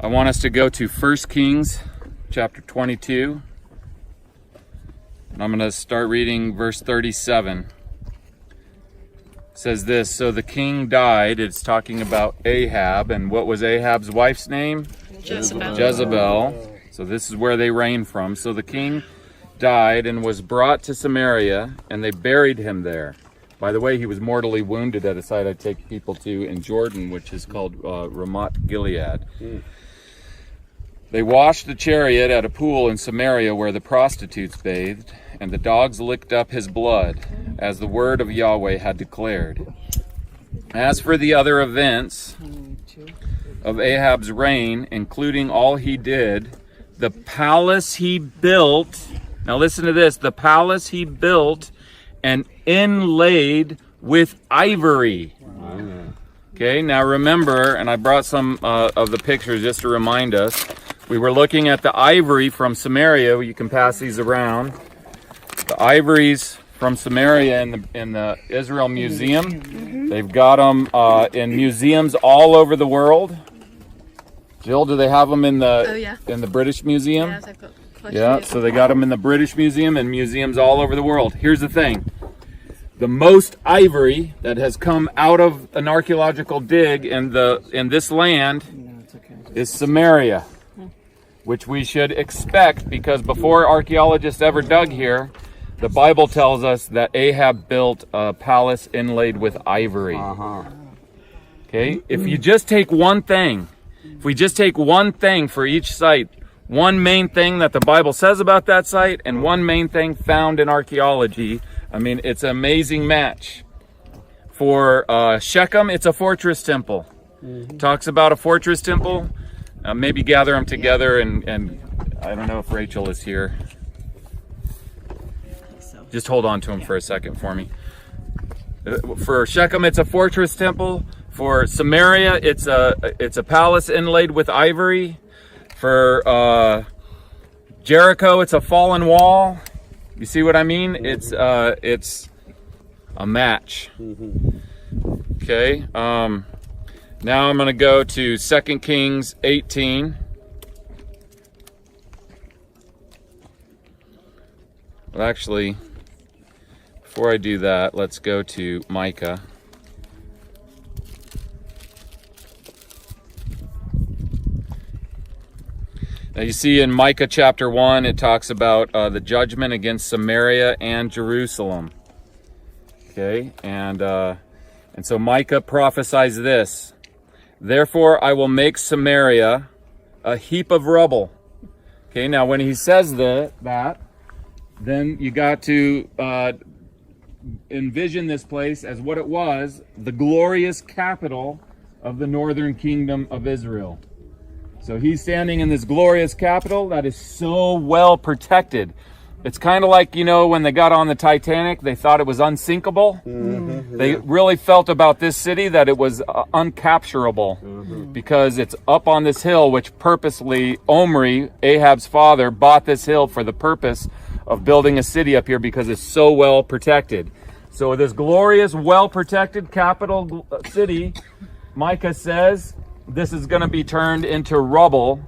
I want us to go to 1 Kings chapter 22. And I'm going to start reading verse 37. It says this, so the king died. It's talking about Ahab. And what was Ahab's wife's name? Jezebel. So this is where they reigned from. So the king died and was brought to Samaria, and they buried him there. By the way, he was mortally wounded at a site I take people to in Jordan, which is called Ramoth Gilead. They washed the chariot at a pool in Samaria where the prostitutes bathed, and the dogs licked up his blood, as the word of Yahweh had declared. As for the other events of Ahab's reign, including all he did, the palace he built, now listen to this, the palace he built and inlaid with ivory. Okay, now remember, and I brought some of the pictures just to remind us, we were looking at the ivory from Samaria. You can pass these around. The ivories from Samaria in the Israel Museum. They've got them in museums all over the world. Jill, do they have them in the British Museum? Yes, I've got yeah, so they got them in the British Museum and museums all over the world. Here's the thing. The most ivory that has come out of an archaeological dig in this land is Samaria, which we should expect because before archaeologists ever dug here, the Bible tells us that Ahab built a palace inlaid with ivory. Okay, if you just take one thing, if we just take one thing for each site, one main thing that the Bible says about that site and one main thing found in archaeology, I mean, it's an amazing match. For Shechem, it's a fortress temple. Talks about a fortress temple. Maybe gather them together and I don't know if Rachel is here. Just hold on to him for a second for me. For Shechem, it's a fortress temple. For Samaria, it's a palace inlaid with ivory. For Jericho, it's a fallen wall. You see what I mean? It's a match. Okay. Now I'm going to go to 2 Kings 18. Well, actually, before I do that, let's go to Micah. Now you see in Micah chapter 1, it talks about the judgment against Samaria and Jerusalem. Okay, and so Micah prophesies this. Therefore I will make Samaria a heap of rubble. Okay, now when he says that, then you got to envision this place as what it was, the glorious capital of the northern kingdom of Israel. So he's standing in this glorious capital that is so well protected. It's kind of like, you know, when they got on the Titanic, they thought it was unsinkable. They really felt about this city that it was uncapturable because it's up on this hill, which purposely Omri, Ahab's father, bought this hill for the purpose of building a city up here because it's so well protected. So this glorious, well-protected capital city, Micah says, this is going to be turned into rubble